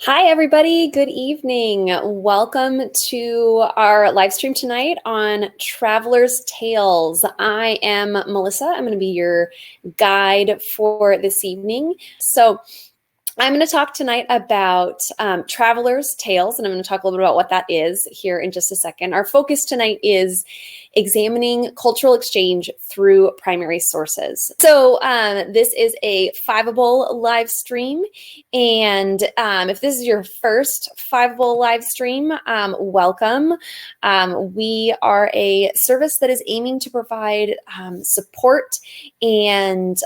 Hi, everybody. Good evening. Welcome to our live stream tonight on Traveler's Tales. I am Melissa. I'm going to be your guide for this evening. So I'm going to talk tonight about Traveler's Tales, and I'm going to talk a little bit about what that is here in just a second. Our focus tonight is examining cultural exchange through primary sources. So this is a Fiveable live stream, and if this is your first Fiveable live stream, welcome. We are a service that is aiming to provide support and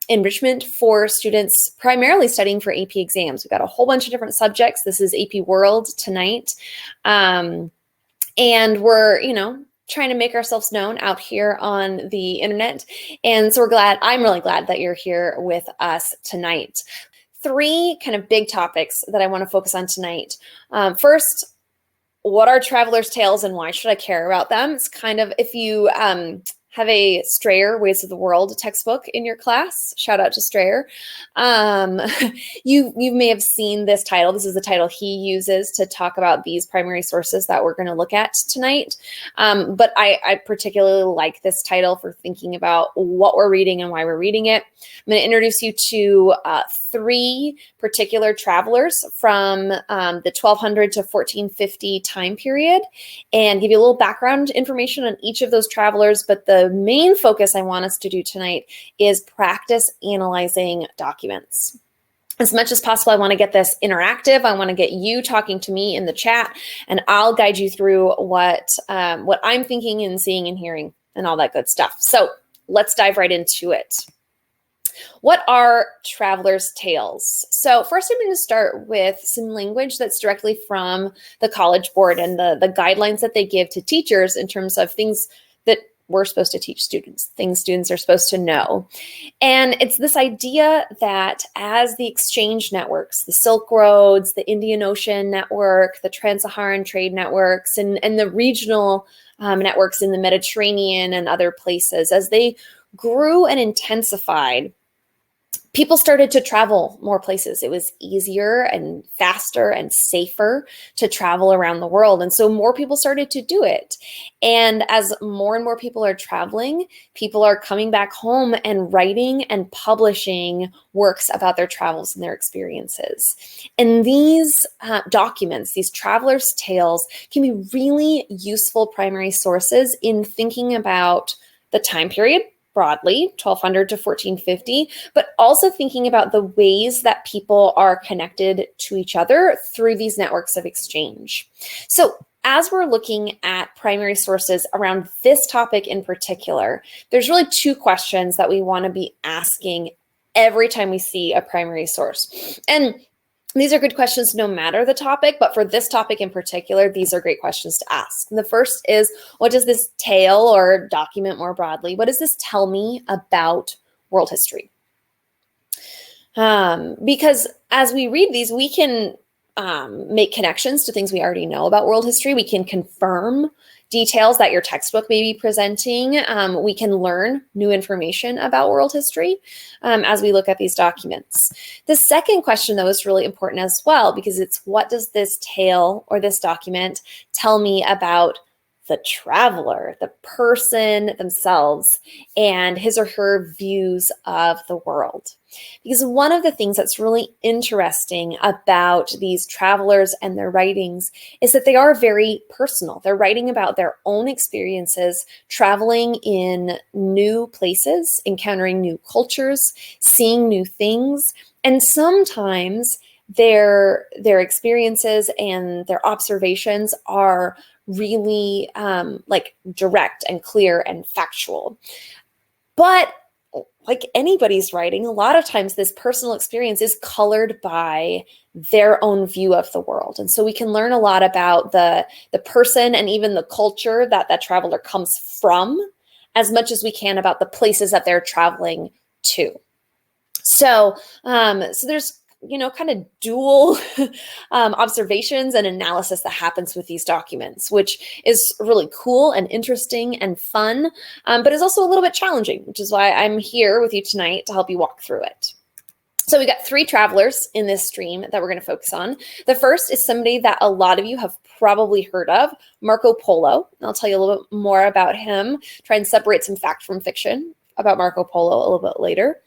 enrichment for students primarily studying for AP exams. We've got a whole bunch of different subjects. This is AP World tonight. And we're, trying to make ourselves known out here on the internet. And so I'm really glad that you're here with us tonight. Three kind of big topics that I want to focus on tonight. First, what are Traveler's Tales and why should I care about them? It's kind of, if you have a Strayer, Ways of the World textbook in your class, shout out to Strayer. You may have seen this title. This is the title he uses to talk about these primary sources that we're going to look at tonight. But I particularly like this title for thinking about what we're reading and why we're reading it. I'm going to introduce you to three particular travelers from the 1200 to 1450 time period and give you a little background information on each of those travelers. But the main focus I want us to do tonight is practice analyzing documents. As much as possible, I want to get this interactive. I want to get you talking to me in the chat, and I'll guide you through what I'm thinking and seeing and hearing and all that good stuff. So let's dive right into it. What are Traveler's Tales? So first I'm going to start with some language that's directly from the College Board and the guidelines that they give to teachers in terms of things that we're supposed to teach students, things students are supposed to know. And it's this idea that as the exchange networks, the Silk Roads, the Indian Ocean Network, the Trans-Saharan trade networks, and the regional networks in the Mediterranean and other places, as they grew and intensified, people started to travel more places. It was easier and faster and safer to travel around the world. And so more people started to do it. And as more and more people are traveling, people are coming back home and writing and publishing works about their travels and their experiences. And these documents, these travelers' tales, can be really useful primary sources in thinking about the time period broadly, 1200 to 1450, but also thinking about the ways that people are connected to each other through these networks of exchange. So as we're looking at primary sources around this topic in particular, there's really two questions that we want to be asking every time we see a primary source. And these are good questions no matter the topic, but for this topic in particular, these are great questions to ask. And the first is, what does this tale or document more broadly, what does this tell me about world history? Because as we read these, we can make connections to things we already know about world history. We can confirm details that your textbook may be presenting. We can learn new information about world history as we look at these documents. The second question, though, is really important as well, because it's, what does this tale or this document tell me about the traveler, the person themselves, and his or her views of the world? Because one of the things that's really interesting about these travelers and their writings is that they are very personal. They're writing about their own experiences, traveling in new places, encountering new cultures, seeing new things, and sometimes their experiences and their observations are really like direct and clear and factual. But like anybody's writing, a lot of times this personal experience is colored by their own view of the world. And so we can learn a lot about the person and even the culture that that traveler comes from, as much as we can about the places that they're traveling to. So there's kind of dual observations and analysis that happens with these documents, which is really cool and interesting and fun, but is also a little bit challenging, which is why I'm here with you tonight to help you walk through it. So we got 3 travelers in this stream that we're going to focus on. The first is somebody that a lot of you have probably heard of, Marco Polo. I'll tell you a little bit more about him, try and separate some fact from fiction about Marco Polo a little bit later.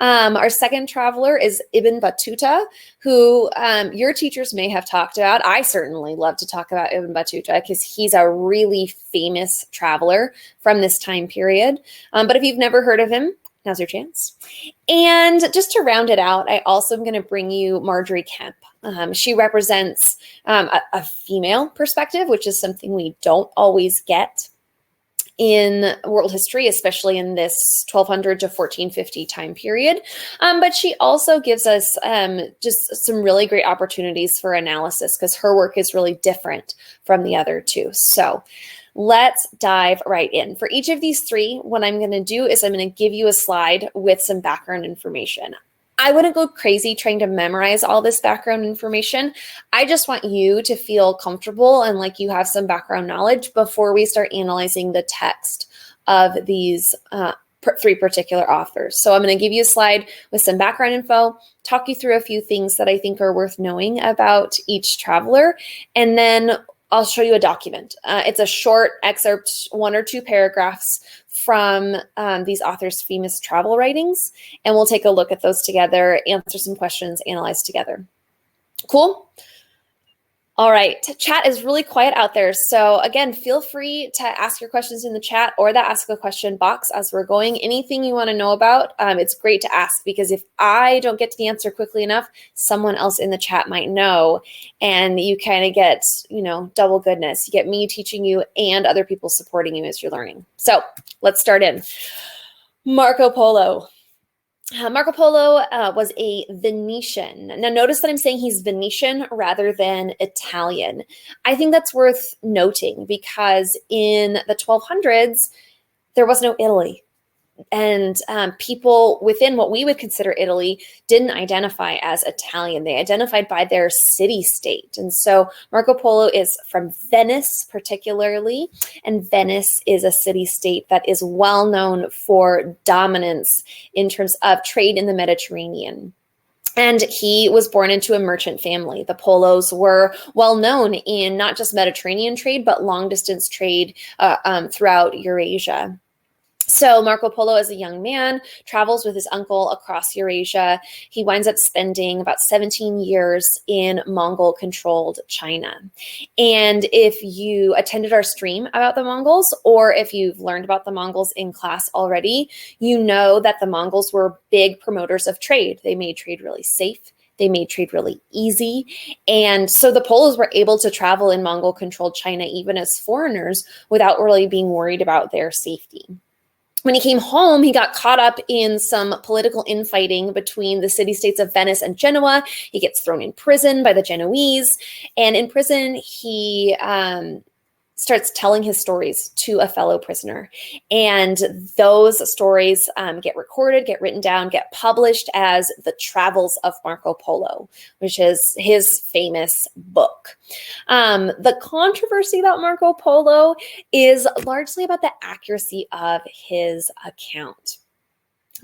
Our second traveler is Ibn Battuta, who your teachers may have talked about. I certainly love to talk about Ibn Battuta because he's a really famous traveler from this time period. But if you've never heard of him, now's your chance. And just to round it out, I also am going to bring you Margery Kempe. She represents a female perspective, which is something we don't always get in world history, especially in this 1200 to 1450 time period. But she also gives us just some really great opportunities for analysis because her work is really different from the other two. So let's dive right in. For each of these 3, what I'm going to do is I'm going to give you a slide with some background information. I wouldn't go crazy trying to memorize all this background information. I just want you to feel comfortable and like you have some background knowledge before we start analyzing the text of these 3 particular authors. So I'm going to give you a slide with some background info, talk you through a few things that I think are worth knowing about each traveler, and then I'll show you a document. It's a short excerpt, 1 or 2 paragraphs from these authors' famous travel writings, and we'll take a look at those together, answer some questions, analyze together. Cool? All right, chat is really quiet out there. So again, feel free to ask your questions in the chat or the ask a question box as we're going. Anything you want to know about, it's great to ask because if I don't get to the answer quickly enough, someone else in the chat might know. And you kind of get, double goodness. You get me teaching you and other people supporting you as you're learning. So let's start in. Marco Polo. Marco Polo was a Venetian. Now notice that I'm saying he's Venetian rather than Italian. I think that's worth noting because in the 1200s, there was no Italy. And people within what we would consider Italy didn't identify as Italian. They identified by their city-state. And so Marco Polo is from Venice particularly, and Venice is a city-state that is well known for dominance in terms of trade in the Mediterranean. And he was born into a merchant family. The Polos were well known in not just Mediterranean trade, but long-distance trade throughout Eurasia. So Marco Polo, as a young man, travels with his uncle across Eurasia. He winds up spending about 17 years in Mongol-controlled China. And if you attended our stream about the Mongols, or if you've learned about the Mongols in class already, you know that the Mongols were big promoters of trade. They made trade really safe. They made trade really easy. And so the Polos were able to travel in Mongol-controlled China even as foreigners without really being worried about their safety. When he came home, he got caught up in some political infighting between the city-states of Venice and Genoa. He gets thrown in prison by the Genoese. And in prison, he starts telling his stories to a fellow prisoner. And those stories get recorded, get written down, get published as The Travels of Marco Polo, which is his famous book. The controversy about Marco Polo is largely about the accuracy of his account.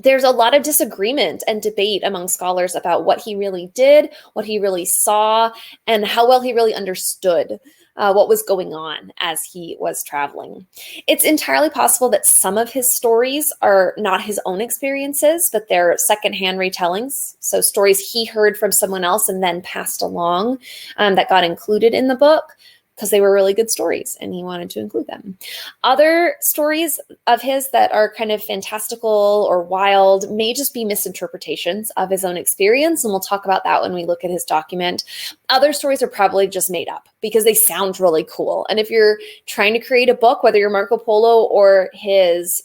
There's a lot of disagreement and debate among scholars about what he really did, what he really saw, and how well he really understood what was going on as he was traveling. It's entirely possible that some of his stories are not his own experiences, but they're secondhand retellings. So stories he heard from someone else and then passed along that got included in the book because they were really good stories and he wanted to include them. Other stories of his that are kind of fantastical or wild may just be misinterpretations of his own experience, and we'll talk about that when we look at his document. Other stories are probably just made up because they sound really cool. And if you're trying to create a book, whether you're Marco Polo or his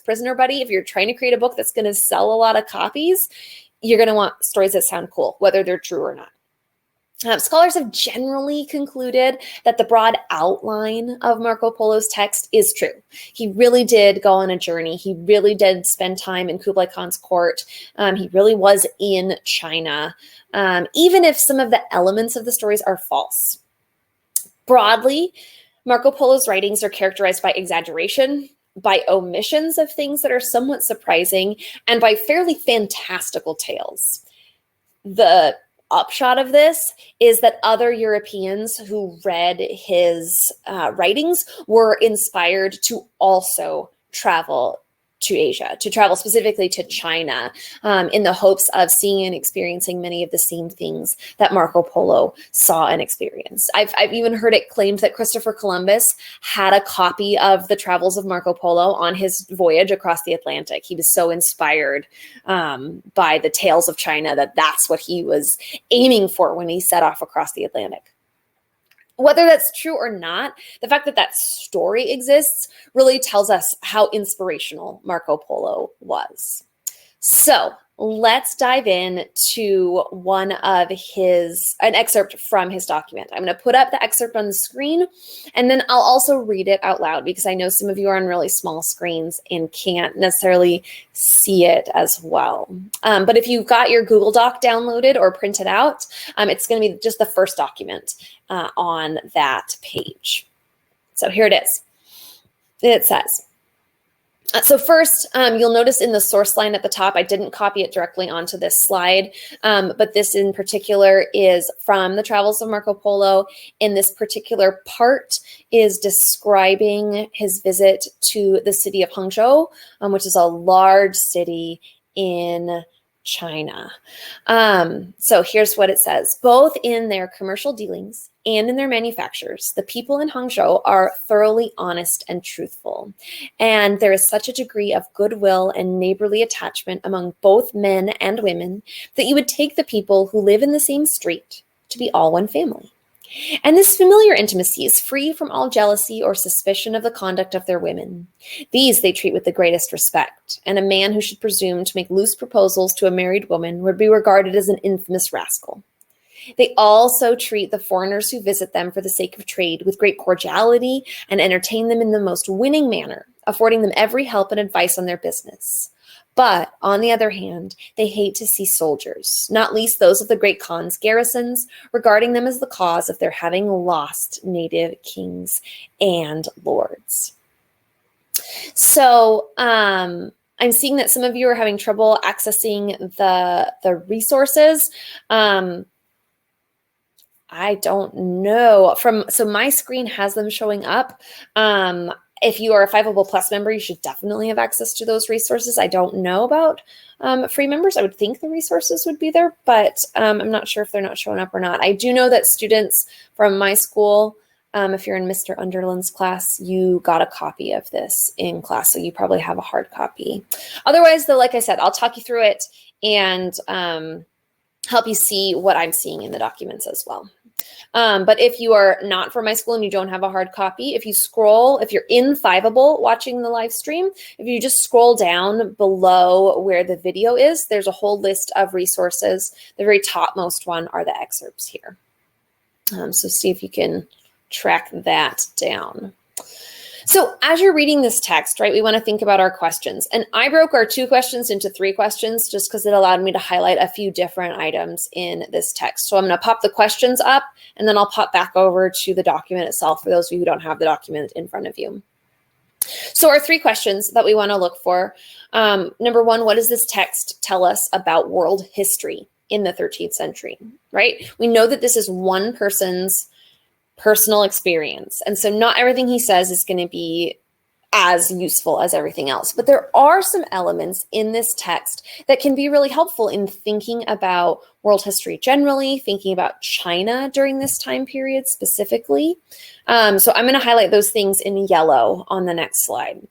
prisoner buddy, if you're trying to create a book that's going to sell a lot of copies, you're going to want stories that sound cool, whether they're true or not. Scholars have generally concluded that the broad outline of Marco Polo's text is true. He really did go on a journey. He really did spend time in Kublai Khan's court. He really was in China, even if some of the elements of the stories are false. Broadly, Marco Polo's writings are characterized by exaggeration, by omissions of things that are somewhat surprising, and by fairly fantastical tales. the upshot of this is that other Europeans who read his writings were inspired to also travel to Asia, to travel specifically to China, in the hopes of seeing and experiencing many of the same things that Marco Polo saw and experienced. I've even heard it claimed that Christopher Columbus had a copy of the Travels of Marco Polo on his voyage across the Atlantic. He was so inspired by the tales of China that that's what he was aiming for when he set off across the Atlantic. Whether that's true or not, the fact that that story exists really tells us how inspirational Marco Polo was. So let's dive in to an excerpt from his document. I'm going to put up the excerpt on the screen, and then I'll also read it out loud because I know some of you are on really small screens and can't necessarily see it as well. But if you've got your Google Doc downloaded or printed out, it's going to be just the first document on that page. So here it is. It says, so first, you'll notice in the source line at the top, I didn't copy it directly onto this slide, but this in particular is from the Travels of Marco Polo. In this particular part is describing his visit to the city of Hangzhou, which is a large city in China. So here's what it says. Both in their commercial dealings and in their manufactures, the people in Hangzhou are thoroughly honest and truthful. And there is such a degree of goodwill and neighborly attachment among both men and women that you would take the people who live in the same street to be all one family. And this familiar intimacy is free from all jealousy or suspicion of the conduct of their women. These they treat with the greatest respect, and a man who should presume to make loose proposals to a married woman would be regarded as an infamous rascal. They also treat the foreigners who visit them for the sake of trade with great cordiality and entertain them in the most winning manner, affording them every help and advice on their business. But, on the other hand, they hate to see soldiers, not least those of the great Khan's garrisons, regarding them as the cause of their having lost native kings and lords. So, I'm seeing that some of you are having trouble accessing the resources. I don't know. So my screen has them showing up. If you are a Fiveable Plus member, you should definitely have access to those resources. I don't know about free members. I would think the resources would be there, but I'm not sure if they're not showing up or not. I do know that students from my school, if you're in Mr. Underland's class, you got a copy of this in class, so you probably have a hard copy. Otherwise, though, like I said, I'll talk you through it and help you see what I'm seeing in the documents as well. But if you are not from my school and you don't have a hard copy, if you're in Fiveable watching the live stream, if you just scroll down below where the video is, there's a whole list of resources. The very topmost one are the excerpts here. So see if you can track that down. So as you're reading this text, right, we want to think about our questions. And I broke our 2 questions into 3 questions just because it allowed me to highlight a few different items in this text. So I'm going to pop the questions up, and then I'll pop back over to the document itself for those of you who don't have the document in front of you. So our 3 questions that we want to look for. Number 1, what does this text tell us about world history in the 13th century, right? We know that this is one person's personal experience. And so not everything he says is going to be as useful as everything else. But there are some elements in this text that can be really helpful in thinking about world history generally, thinking about China during this time period specifically. So I'm going to highlight those things in yellow on the next slide.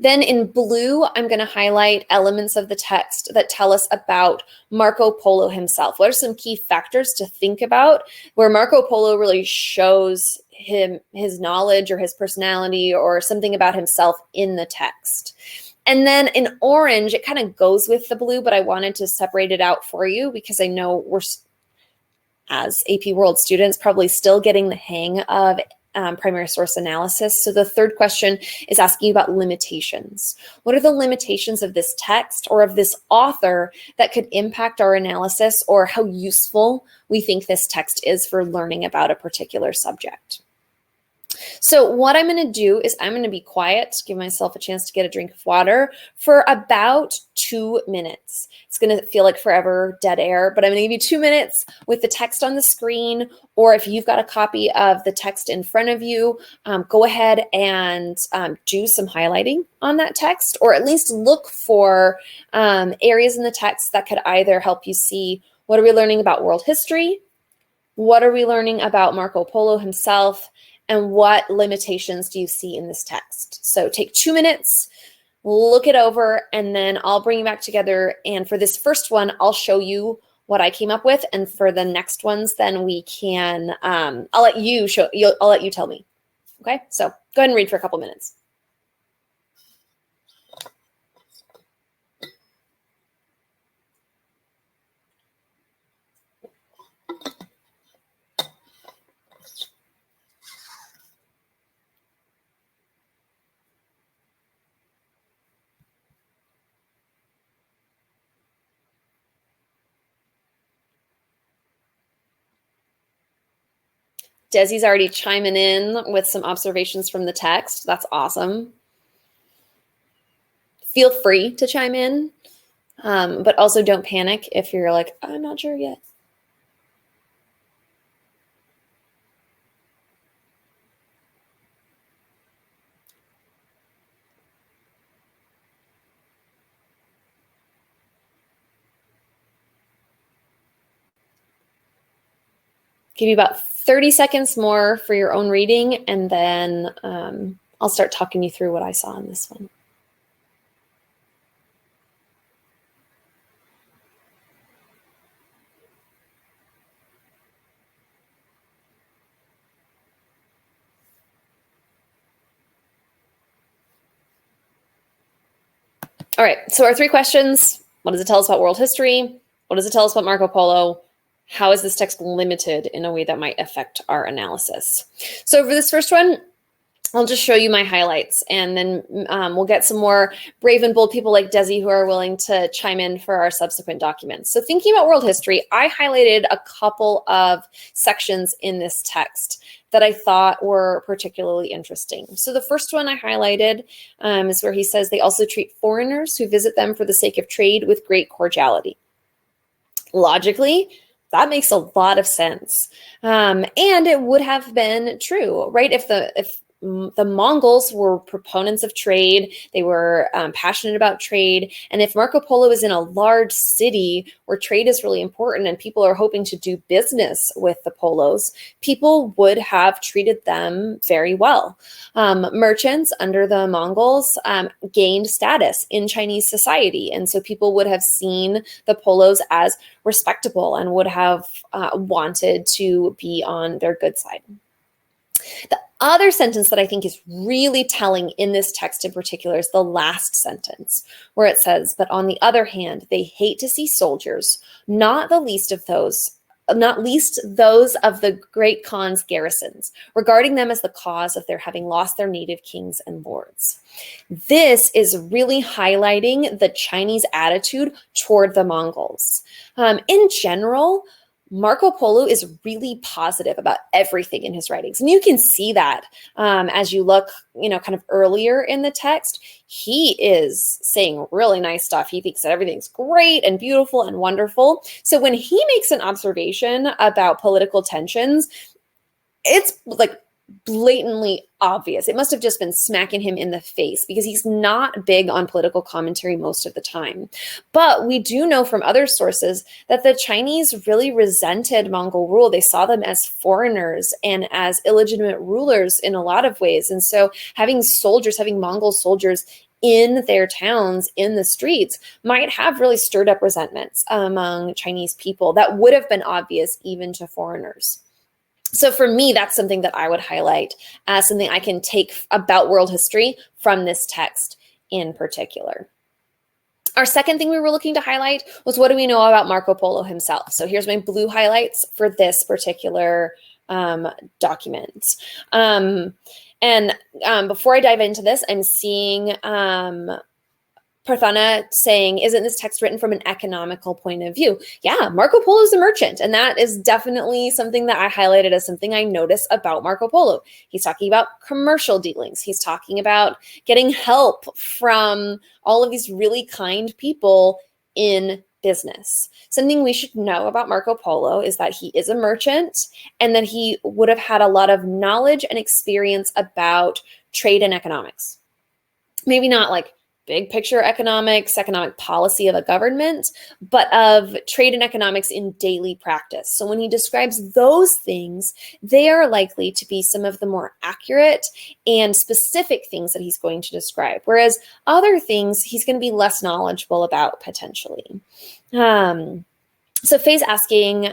Then in blue, I'm going to highlight elements of the text that tell us about Marco Polo himself. What are some key factors to think about where Marco Polo really shows his knowledge or his personality or something about himself in the text? And then in orange, it kind of goes with the blue, but I wanted to separate it out for you because I know we're, as AP World students, probably still getting the hang of primary source analysis. So the third question is asking about limitations. What are the limitations of this text or of this author that could impact our analysis, or how useful we think this text is for learning about a particular subject? So what I'm going to do is I'm going to be quiet, give myself a chance to get a drink of water for about 2 minutes. It's going to feel like forever dead air, but I'm going to give you 2 minutes with the text on the screen, or if you've got a copy of the text in front of you, go ahead and do some highlighting on that text, or at least look for areas in the text that could either help you see what are we learning about world history, what are we learning about Marco Polo himself, and what limitations do you see in this text? So take 2 minutes, look it over, and then I'll bring you back together. And for this first one, I'll show you what I came up with. And for the next ones, then we can, I'll let you tell me. Okay, so go ahead and read for a couple minutes. Desi's already chiming in with some observations from the text. That's awesome. Feel free to chime in, but also don't panic if you're like, I'm not sure yet. Give you about 30 seconds more for your own reading, and then I'll start talking you through what I saw in this one. All right, so our 3 questions. What does it tell us about world history? What does it tell us about Marco Polo? How is this text limited in a way that might affect our analysis? So for this first one, I'll just show you my highlights, and then we'll get some more brave and bold people like Desi who are willing to chime in for our subsequent documents. So thinking about world history, I highlighted a couple of sections in this text that I thought were particularly interesting. So the first one I highlighted is where he says they also treat foreigners who visit them for the sake of trade with great cordiality. Logically, that makes a lot of sense. And it would have been true, right? If the Mongols were proponents of trade, they were passionate about trade. And if Marco Polo is in a large city where trade is really important and people are hoping to do business with the Polos, people would have treated them very well. Merchants under the Mongols gained status in Chinese society. And so people would have seen the Polos as respectable and would have wanted to be on their good side. The other sentence that I think is really telling in this text in particular is the last sentence, where it says, but on the other hand, they hate to see soldiers, not least those of the great Khan's garrisons, regarding them as the cause of their having lost their native kings and lords. This is really highlighting the Chinese attitude toward the Mongols. In general, Marco Polo is really positive about everything in his writings. And you can see that as you look, kind of earlier in the text. He is saying really nice stuff. He thinks that everything's great and beautiful and wonderful. So when he makes an observation about political tensions, it's like blatantly obvious. It must have just been smacking him in the face because he's not big on political commentary most of the time. But we do know from other sources that the Chinese really resented Mongol rule. They saw them as foreigners and as illegitimate rulers in a lot of ways. And so having Mongol soldiers in their towns, in the streets, might have really stirred up resentments among Chinese people that would have been obvious even to foreigners. So for me, that's something that I would highlight as something I can take about world history from this text in particular. Our second thing we were looking to highlight was, what do we know about Marco Polo himself? So here's my blue highlights for this particular document. And before I dive into this, I'm seeing Parthana saying, isn't this text written from an economical point of view? Yeah, Marco Polo is a merchant, and that is definitely something that I highlighted as something I notice about Marco Polo. He's talking about commercial dealings. He's talking about getting help from all of these really kind people in business. Something we should know about Marco Polo is that he is a merchant and that he would have had a lot of knowledge and experience about trade and economics. Maybe not like big picture economics, economic policy of a government, but of trade and economics in daily practice. So when he describes those things, they are likely to be some of the more accurate and specific things that he's going to describe. Whereas other things he's going to be less knowledgeable about potentially. So Faye's asking,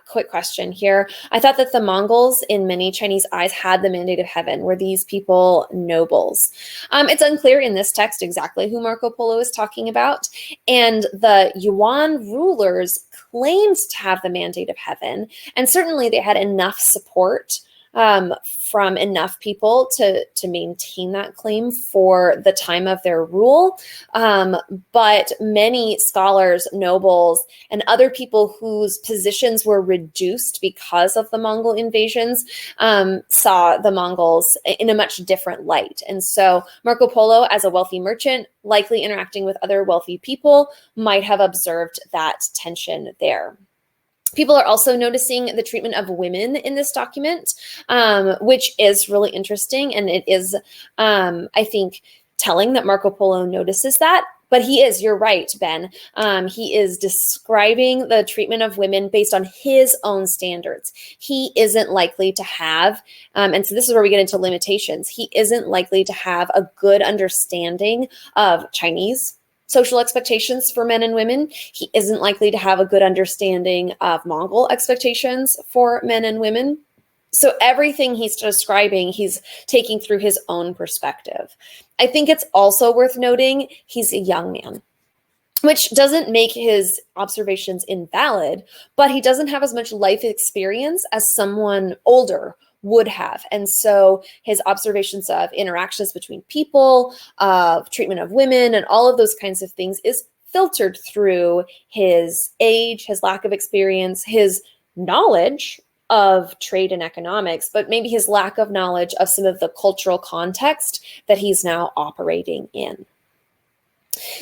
quick question here. I thought that the Mongols in many Chinese eyes had the mandate of heaven. Were these people nobles? It's unclear in this text exactly who Marco Polo is talking about. And the Yuan rulers claimed to have the mandate of heaven. And certainly they had enough support from enough people to maintain that claim for the time of their rule. But many scholars, nobles, and other people whose positions were reduced because of the Mongol invasions saw the Mongols in a much different light. And so Marco Polo, as a wealthy merchant, likely interacting with other wealthy people, might have observed that tension there. People are also noticing the treatment of women in this document, which is really interesting. And it is, I think, telling that Marco Polo notices that. But you're right, Ben. He is describing the treatment of women based on his own standards. He isn't likely to have, and so this is where we get into limitations. He isn't likely to have a good understanding of Chinese social expectations for men and women. He isn't likely to have a good understanding of Mongol expectations for men and women. So everything he's describing, he's taking through his own perspective. I think it's also worth noting he's a young man, which doesn't make his observations invalid, but he doesn't have as much life experience as someone older would have. And so his observations of interactions between people, of treatment of women, and all of those kinds of things is filtered through his age, his lack of experience, his knowledge of trade and economics, but maybe his lack of knowledge of some of the cultural context that he's now operating in.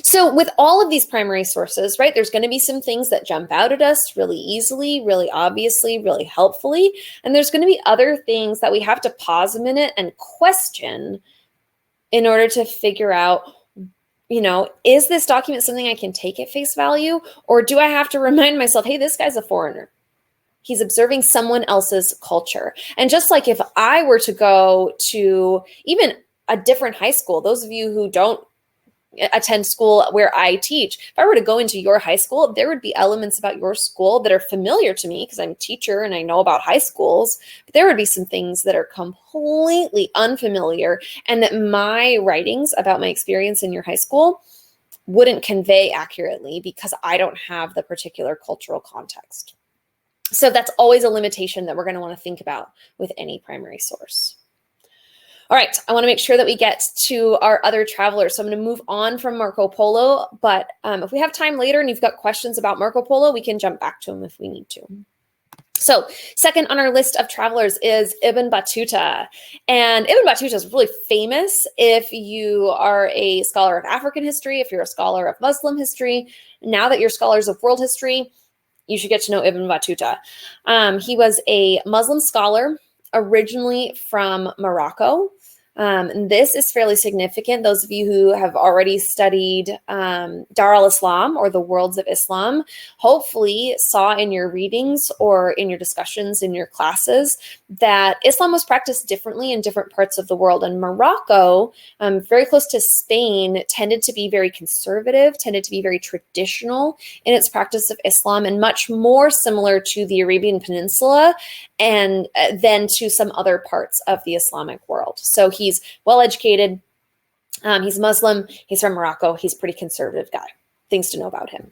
So with all of these primary sources, right, there's going to be some things that jump out at us really easily, really obviously, really helpfully. And there's going to be other things that we have to pause a minute and question in order to figure out, is this document something I can take at face value? Or do I have to remind myself, hey, this guy's a foreigner. He's observing someone else's culture. And just like if I were to go to even a different high school, those of you who don't attend school where I teach, if I were to go into your high school, there would be elements about your school that are familiar to me because I'm a teacher and I know about high schools, but there would be some things that are completely unfamiliar and that my writings about my experience in your high school wouldn't convey accurately because I don't have the particular cultural context. So that's always a limitation that we're going to want to think about with any primary source. All right, I want to make sure that we get to our other travelers. So I'm going to move on from Marco Polo, but if we have time later and you've got questions about Marco Polo, we can jump back to him if we need to. So second on our list of travelers is Ibn Battuta. And Ibn Battuta is really famous if you are a scholar of African history, if you're a scholar of Muslim history. Now that you're scholars of world history, you should get to know Ibn Battuta. He was a Muslim scholar originally from Morocco. And this is fairly significant. Those of you who have already studied Dar al-Islam or the worlds of Islam, hopefully saw in your readings or in your discussions in your classes that Islam was practiced differently in different parts of the world. And Morocco, very close to Spain, tended to be very conservative, tended to be very traditional in its practice of Islam, and much more similar to the Arabian Peninsula and then to some other parts of the Islamic world. So he's well educated, he's Muslim, he's from Morocco, he's a pretty conservative guy. things to know about him.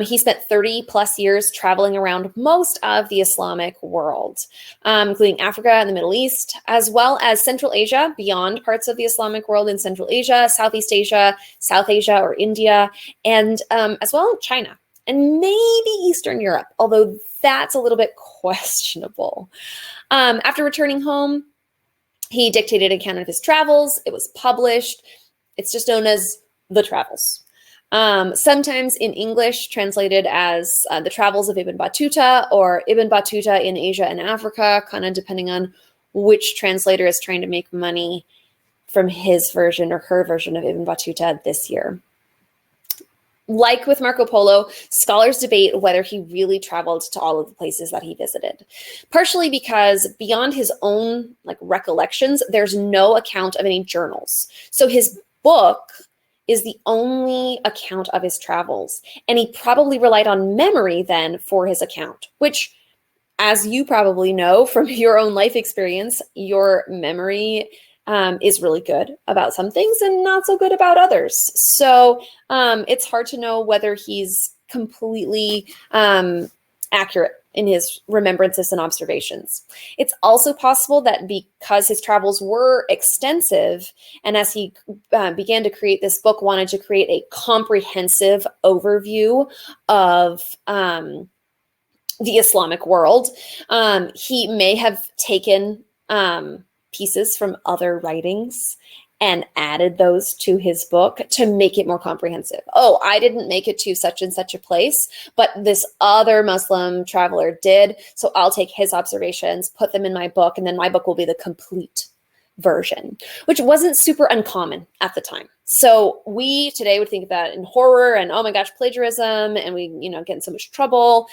He spent 30 plus years traveling around most of the Islamic world, including Africa and the Middle East, as well as Central Asia, beyond parts of the Islamic world in Central Asia, Southeast Asia, South Asia or India, and as well as China, and maybe Eastern Europe, although that's a little bit questionable. After returning home, he dictated an account of his travels. It was published. It's just known as The Travels. Sometimes in English translated as The Travels of Ibn Battuta or Ibn Battuta in Asia and Africa, kind of depending on which translator is trying to make money from his version or her version of Ibn Battuta this year. Like with Marco Polo, scholars debate whether he really traveled to all of the places that he visited, partially because beyond his own recollections, there's no account of any journals. So his book is the only account of his travels, and he probably relied on memory then for his account, which, as you probably know from your own life experience, your memory is really good about some things and not so good about others. So it's hard to know whether he's completely accurate in his remembrances and observations. It's also possible that because his travels were extensive, and as he began to create this book, wanted to create a comprehensive overview of the Islamic world, he may have taken pieces from other writings and added those to his book to make it more comprehensive. Oh, I didn't make it to such and such a place, but this other Muslim traveler did. So I'll take his observations, put them in my book, and then my book will be the complete version, which wasn't super uncommon at the time. So we today would think of that in horror and, oh my gosh, plagiarism, and we, get in so much trouble.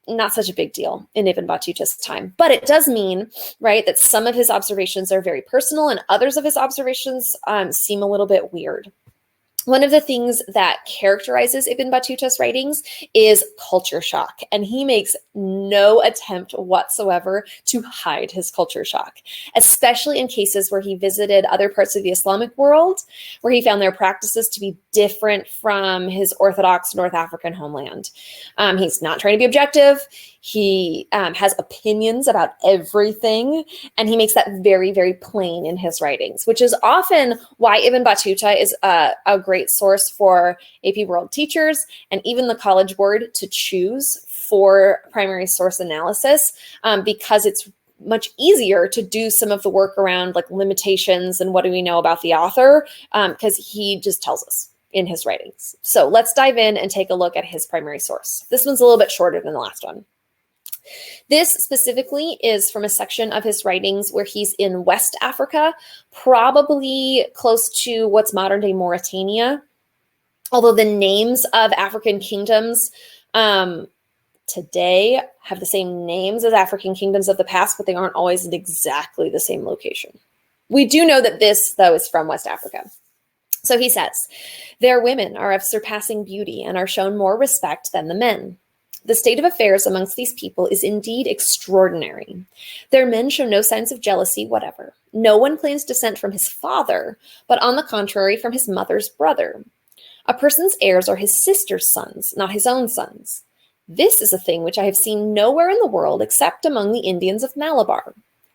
Not such a big deal in Ibn Battuta's time, but it does mean, right, that some of his observations are very personal and others of his observations seem a little bit weird. One of the things that characterizes Ibn Battuta's writings is culture shock, and he makes no attempt whatsoever to hide his culture shock, especially in cases where he visited other parts of the Islamic world, where he found their practices to be different from his Orthodox North African homeland. He's not trying to be objective. He has opinions about everything, and he makes that very, very plain in his writings, which is often why Ibn Battuta is a great source for AP World teachers and even the College Board to choose for primary source analysis, because it's much easier to do some of the work around limitations and what do we know about the author, because he just tells us in his writings. So let's dive in and take a look at his primary source. This one's a little bit shorter than the last one. This specifically is from a section of his writings where he's in West Africa, probably close to what's modern day Mauritania. Although the names of African kingdoms today have the same names as African kingdoms of the past, but they aren't always in exactly the same location. We do know that this, though, is from West Africa. So he says, their women are of surpassing beauty and are shown more respect than the men. The state of affairs amongst these people is indeed extraordinary. Their men show no signs of jealousy whatever. No one claims descent from his father, but on the contrary, from his mother's brother. A person's heirs are his sister's sons, not his own sons. This is a thing which I have seen nowhere in the world except among the Indians of Malabar.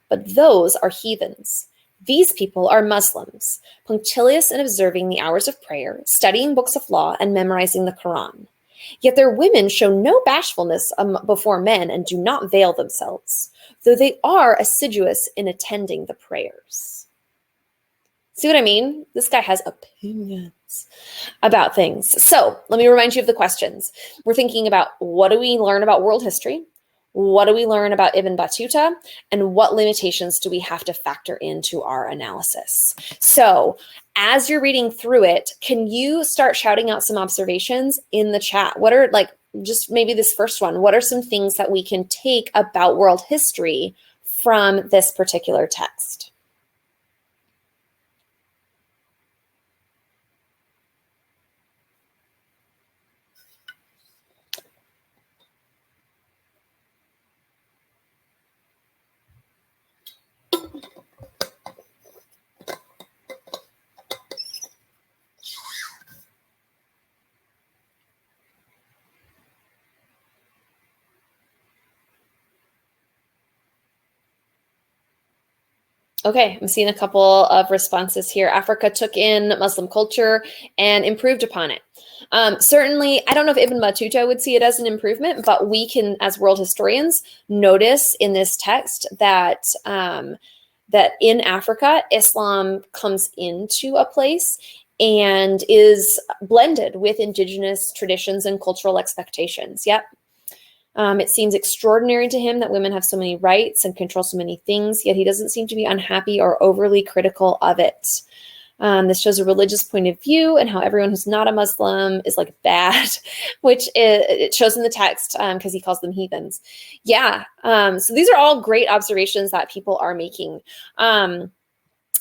But those are heathens. These people are Muslims, punctilious in observing the hours of prayer, studying books of law, and memorizing the Quran. Yet their women show no bashfulness before men and do not veil themselves, though they are assiduous in attending the prayers. See what I mean? This guy has opinions about things. So let me remind you of the questions. We're thinking about, what do we learn about world history? What do we learn about Ibn Battuta? And what limitations do we have to factor into our analysis? So as you're reading through it, can you start shouting out some observations in the chat? What are, just maybe this first one, what are some things that we can take about world history from this particular text? Okay, I'm seeing a couple of responses here. Africa took in Muslim culture and improved upon it. Certainly, I don't know if Ibn Battuta would see it as an improvement, but we can, as world historians, notice in this text that that in Africa, Islam comes into a place and is blended with indigenous traditions and cultural expectations. Yep. It seems extraordinary to him that women have so many rights and control so many things, yet he doesn't seem to be unhappy or overly critical of it. This shows a religious point of view and how everyone who's not a Muslim is like bad, which it shows in the text because he calls them heathens. Yeah. So these are all great observations that people are making.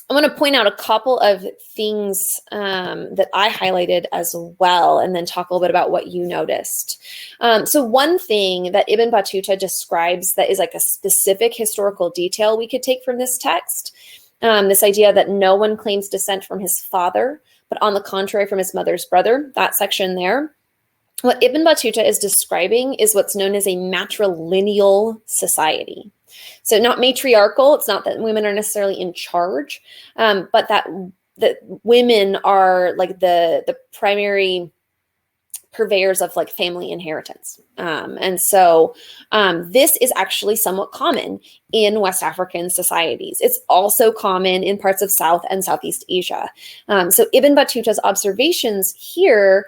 I want to point out a couple of things that I highlighted as well, and then talk a little bit about what you noticed. So one thing that Ibn Battuta describes that is like a specific historical detail we could take from this text, this idea that no one claims descent from his father, but on the contrary from his mother's brother, that section there. What Ibn Battuta is describing is what's known as a matrilineal society. So not matriarchal, it's not that women are necessarily in charge, but that women are like the primary purveyors of like family inheritance. And so this is actually somewhat common in West African societies. It's also common in parts of South and Southeast Asia. So Ibn Battuta's observations here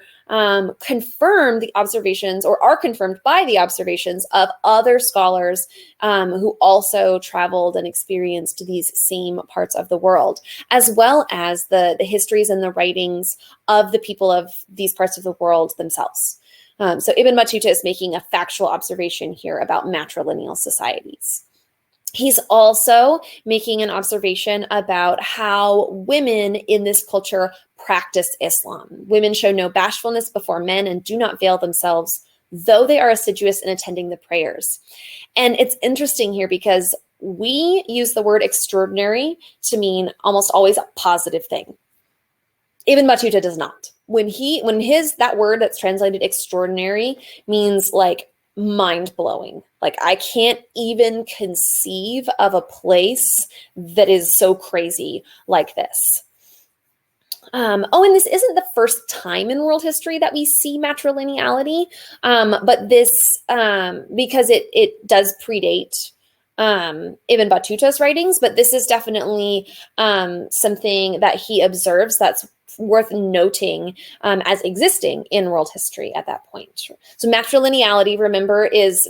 confirm the observations, or are confirmed by the observations of other scholars who also traveled and experienced these same parts of the world, as well as the histories and the writings of the people of these parts of the world themselves. So Ibn Battuta is making a factual observation here about matrilineal societies. He's also making an observation about how women in this culture practice Islam. Women show no bashfulness before men and do not veil themselves, though they are assiduous in attending the prayers. And it's interesting here because we use the word extraordinary to mean almost always a positive thing. Ibn Battuta does not. When that word that's translated extraordinary means like mind-blowing. Like I can't even conceive of a place that is so crazy like this. And this isn't the first time in world history that we see matrilineality, but this, because it does predate Ibn Battuta's writings, but this is definitely something that he observes that's worth noting as existing in world history at that point. So matrilineality, remember, is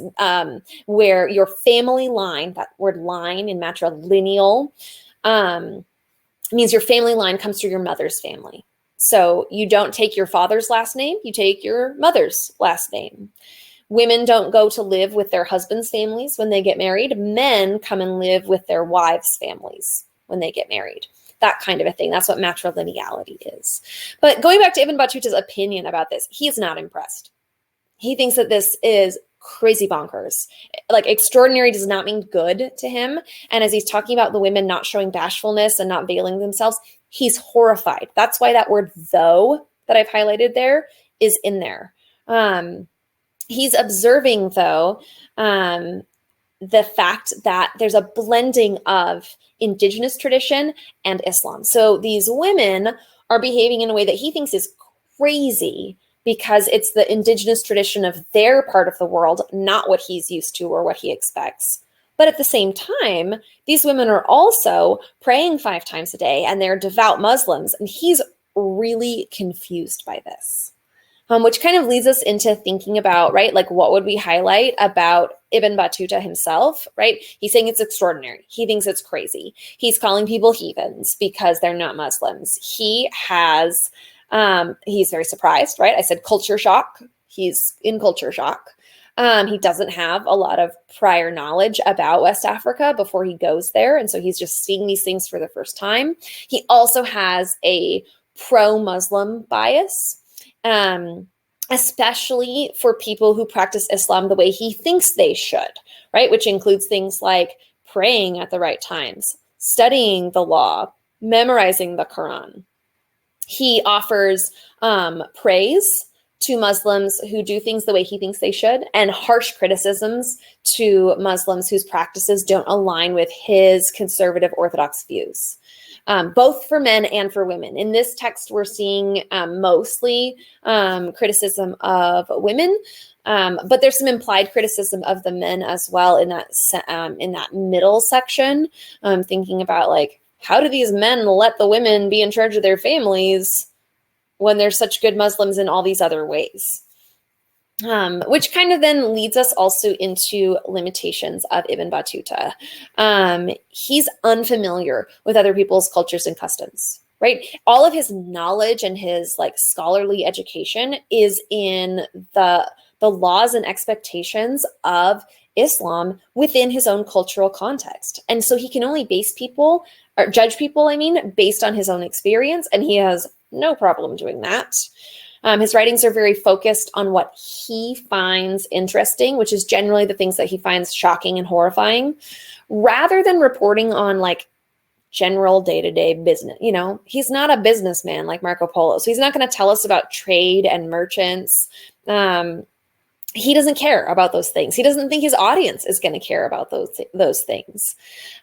where your family line, that word line in matrilineal, means your family line comes through your mother's family. So you don't take your father's last name, you take your mother's last name. Women don't go to live with their husbands' families when they get married. Men come and live with their wives' families when they get married. That kind of a thing. That's what matrilineality is. But going back to Ibn Battuta's opinion about this, he is not impressed. He thinks that this is crazy bonkers. Like extraordinary does not mean good to him. And as he's talking about the women not showing bashfulness and not veiling themselves, he's horrified. That's why that word though that I've highlighted there is in there. He's observing though, the fact that there's a blending of indigenous tradition and Islam. So these women are behaving in a way that he thinks is crazy because it's the indigenous tradition of their part of the world, not what he's used to or what he expects. But at the same time, these women are also praying 5 times a day and they're devout Muslims. And he's really confused by this. Which kind of leads us into thinking about, right, like what would we highlight about Ibn Battuta himself, right? He's saying it's extraordinary. He thinks it's crazy. He's calling people heathens because they're not Muslims. He has, he's very surprised, right? I said culture shock. He's in culture shock. He doesn't have a lot of prior knowledge about West Africa before he goes there. And so he's just seeing these things for the first time. He also has a pro-Muslim bias. Especially for people who practice Islam the way he thinks they should, right? Which includes things like praying at the right times, studying the law, memorizing the Quran. He offers praise to Muslims who do things the way he thinks they should, and harsh criticisms to Muslims whose practices don't align with his conservative Orthodox views, both for men and for women. In this text, we're seeing mostly criticism of women, but there's some implied criticism of the men as well in that middle section, thinking about like, how do these men let the women be in charge of their families when they're such good Muslims in all these other ways? Which kind of then leads us also into limitations of Ibn Battuta. He's unfamiliar with other people's cultures and customs, right? All of his knowledge and his like scholarly education is in the laws and expectations of Islam within his own cultural context. And so he can only judge people, based on his own experience, and he has no problem doing that. His writings are very focused on what he finds interesting, which is generally the things that he finds shocking and horrifying, rather than reporting on like general day-to-day business. He's not a businessman like Marco Polo, so he's not going to tell us about trade and merchants. He doesn't care about those things. He doesn't think his audience is going to care about those things.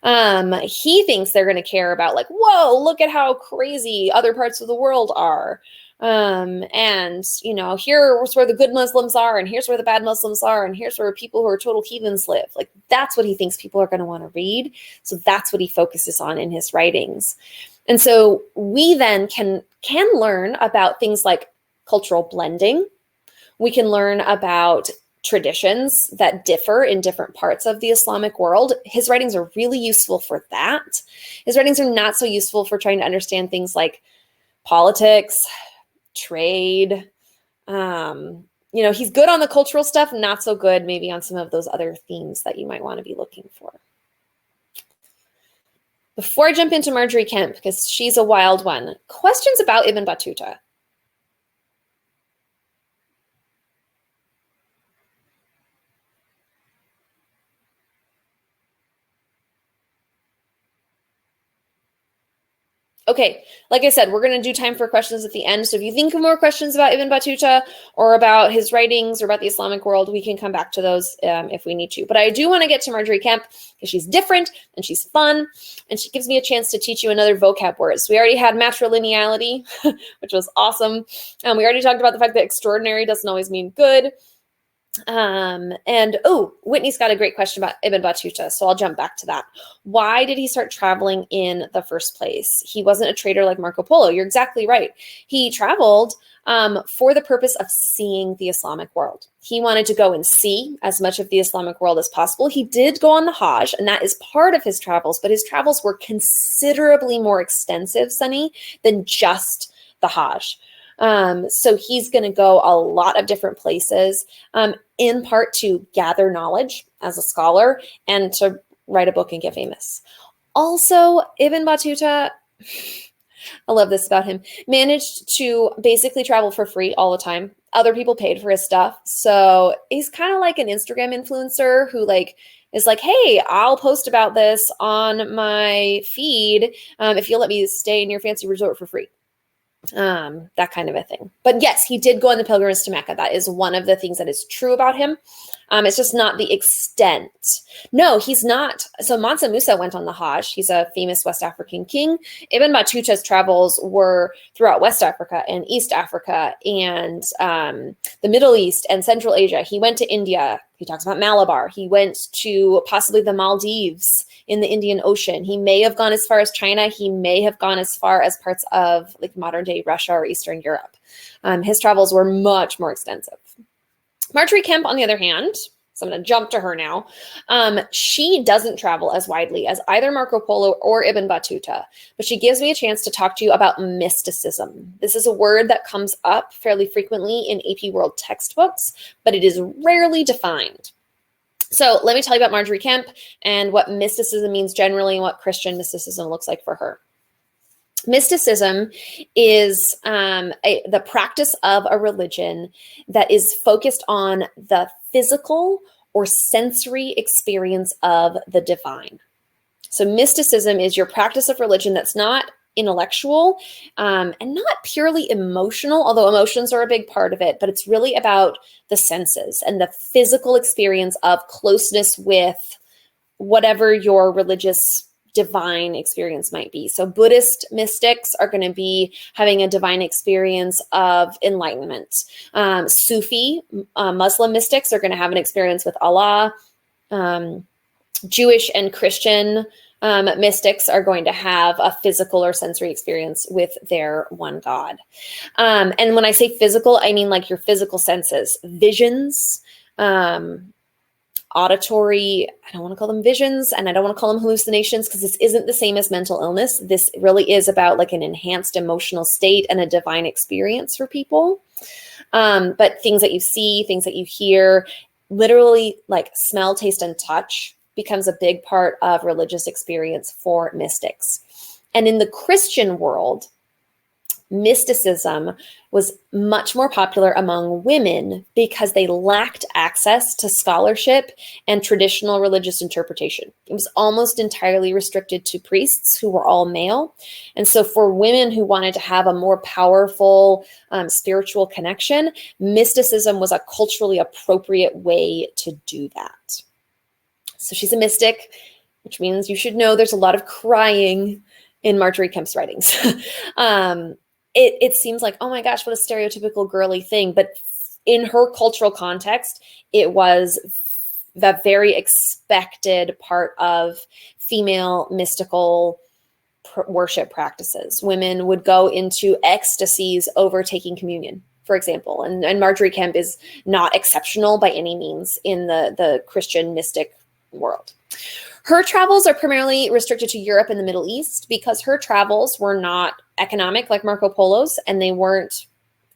He thinks they're going to care about like, whoa, look at how crazy other parts of the world are. And here's where the good Muslims are, and here's where the bad Muslims are, and here's where people who are total heathens live. Like, that's what he thinks people are going to want to read. So that's what he focuses on in his writings. And so we then can learn about things like cultural blending. We can learn about traditions that differ in different parts of the Islamic world. His writings are really useful for that. His writings are not so useful for trying to understand things like politics, trade. He's good on the cultural stuff, not so good maybe on some of those other themes that you might want to be looking for. Before I jump into Margery Kempe, because she's a wild one, questions about Ibn Battuta. Okay, like I said, we're going to do time for questions at the end. So if you think of more questions about Ibn Battuta or about his writings or about the Islamic world, we can come back to those if we need to. But I do want to get to Margery Kempe because she's different and she's fun, and she gives me a chance to teach you another vocab word. So we already had matrilineality, which was awesome. We already talked about the fact that extraordinary doesn't always mean good. Whitney's got a great question about Ibn Battuta, so I'll jump back to that. Why did he start traveling in the first place? He wasn't a trader like Marco Polo. You're exactly right. He traveled for the purpose of seeing the Islamic world. He wanted to go and see as much of the Islamic world as possible. He did go on the Hajj, and that is part of his travels, but his travels were considerably more extensive, Sunny, than just the Hajj. So he's going to go a lot of different places, in part to gather knowledge as a scholar and to write a book and get famous. Also, Ibn Battuta, I love this about him, managed to basically travel for free all the time. Other people paid for his stuff. So he's kind of like an Instagram influencer who is like, hey, I'll post about this on my feed if you'll let me stay in your fancy resort for free. That kind of a thing. But yes, he did go on the pilgrimage to Mecca. That is one of the things that is true about him. It's just not the extent. No, he's not. So Mansa Musa went on the Hajj. He's a famous West African king. Ibn Battuta's travels were throughout West Africa and East Africa and the Middle East and Central Asia. He went to India. He talks about Malabar. He went to possibly the Maldives in the Indian Ocean. He may have gone as far as China. He may have gone as far as parts of like modern day Russia or Eastern Europe. His travels were much more extensive. Margery Kempe, on the other hand, so I'm going to jump to her now. She doesn't travel as widely as either Marco Polo or Ibn Battuta, but she gives me a chance to talk to you about mysticism. This is a word that comes up fairly frequently in AP World textbooks, but it is rarely defined. So let me tell you about Margery Kempe and what mysticism means generally and what Christian mysticism looks like for her. Mysticism is the practice of a religion that is focused on the physical or sensory experience of the divine. So mysticism is your practice of religion that's not intellectual and not purely emotional, although emotions are a big part of it, but it's really about the senses and the physical experience of closeness with whatever your religious divine experience might be. So Buddhist mystics are going to be having a divine experience of enlightenment. Sufi Muslim mystics are going to have an experience with Allah. Jewish and Christian mystics are going to have a physical or sensory experience with their one God. And when I say physical, I mean like your physical senses, visions, auditory, I don't want to call them visions, and I don't want to call them hallucinations, because this isn't the same as mental illness. This really is about like an enhanced emotional state and a divine experience for people. But things that you see, things that you hear, literally like smell, taste, and touch becomes a big part of religious experience for mystics. And in the Christian world, mysticism was much more popular among women because they lacked access to scholarship and traditional religious interpretation. It was almost entirely restricted to priests who were all male. And so for women who wanted to have a more powerful spiritual connection, mysticism was a culturally appropriate way to do that. So she's a mystic, which means you should know there's a lot of crying in Margery Kempe's writings. It seems like, oh my gosh, what a stereotypical girly thing. But in her cultural context, it was the very expected part of female mystical worship practices. Women would go into ecstasies over taking communion, for example. And Margery Kempe is not exceptional by any means in the Christian mystic world. Her travels are primarily restricted to Europe and the Middle East because her travels were not economic like Marco Polo's, and they weren't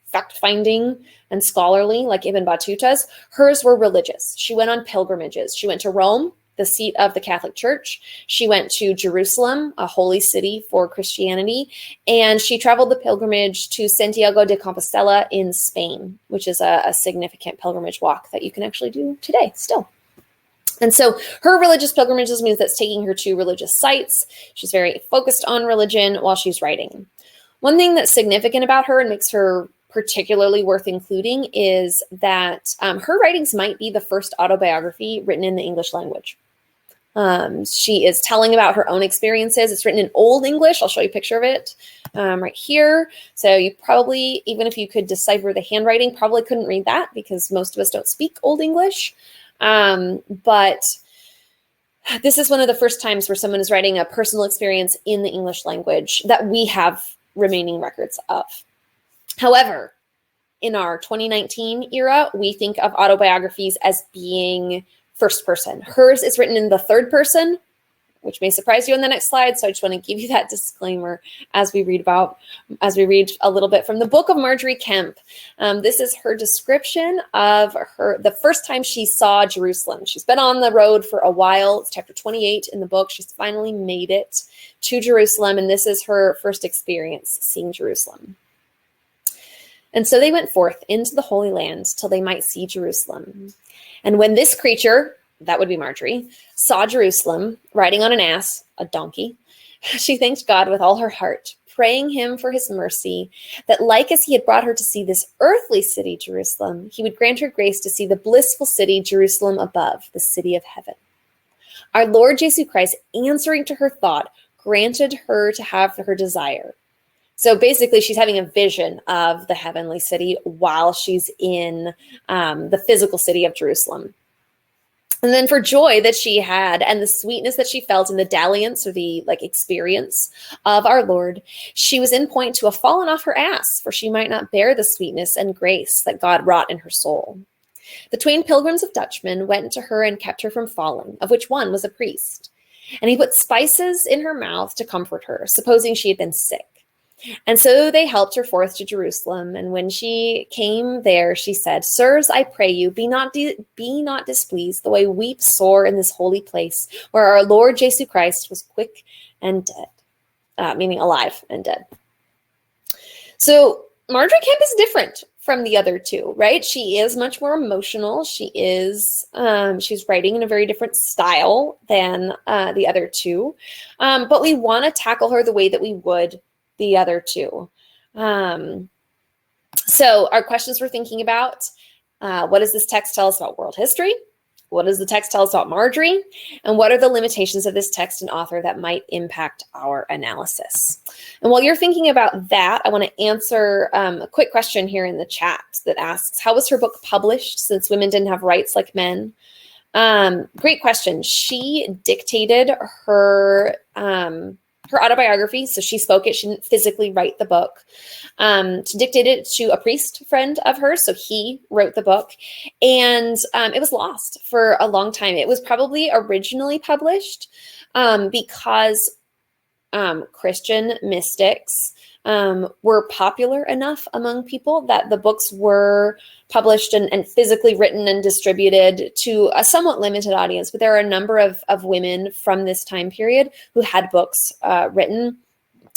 fact-finding and scholarly like Ibn Battuta's. Hers were religious. She went on pilgrimages. She went to Rome, the seat of the Catholic Church. She went to Jerusalem, a holy city for Christianity, and she traveled the pilgrimage to Santiago de Compostela in Spain, which is a significant pilgrimage walk that you can actually do today still. And so her religious pilgrimages means that's taking her to religious sites. She's very focused on religion while she's writing. One thing that's significant about her and makes her particularly worth including is that her writings might be the first autobiography written in the English language. She is telling about her own experiences. It's written in Old English. I'll show you a picture of it right here. So you probably, even if you could decipher the handwriting, probably couldn't read that because most of us don't speak Old English. But this is one of the first times where someone is writing a personal experience in the English language that we have remaining records of. However, in our 2019 era, we think of autobiographies as being first person. Hers is written in the third person, which may surprise you on the next slide. So I just want to give you that disclaimer as we read a little bit from the book of Margery Kempe. This is her description of the first time she saw Jerusalem. She's been on the road for a while. It's chapter 28 in the book. She's finally made it to Jerusalem, and this is her first experience seeing Jerusalem. And so they went forth into the Holy Land till they might see Jerusalem. And when this creature, that would be Margery, saw Jerusalem riding on an ass, a donkey, she thanked God with all her heart, praying him for his mercy, that like as he had brought her to see this earthly city, Jerusalem, he would grant her grace to see the blissful city, Jerusalem above, the city of heaven. Our Lord Jesus Christ, answering to her thought, granted her to have her desire. So basically, she's having a vision of the heavenly city while she's in the physical city of Jerusalem. And then for joy that she had and the sweetness that she felt in the dalliance or the experience of our Lord, she was in point to have fallen off her ass, for she might not bear the sweetness and grace that God wrought in her soul. The twain pilgrims of Dutchmen went to her and kept her from falling, of which one was a priest. And he put spices in her mouth to comfort her, supposing she had been sick. And so they helped her forth to Jerusalem. And when she came there, she said, Sirs, I pray you, be not displeased, though I weep sore in this holy place, where our Lord Jesus Christ was quick and dead, meaning alive and dead. So Margery Kempe is different from the other two, right? She is much more emotional. She's writing in a very different style than the other two. But we want to tackle her the way that we would the other two. So our questions we're thinking about, what does this text tell us about world history? What does the text tell us about Margery? And what are the limitations of this text and author that might impact our analysis? And while you're thinking about that, I want to answer a quick question here in the chat that asks, how was her book published since women didn't have rights like men? Great question. She dictated her autobiography. So she spoke it. She didn't physically write the book. She dictated it to a priest friend of hers. So he wrote the book, and it was lost for a long time. It was probably originally published because Christian mystics were popular enough among people that the books were published and physically written and distributed to a somewhat limited audience. But there are a number of women from this time period who had books written.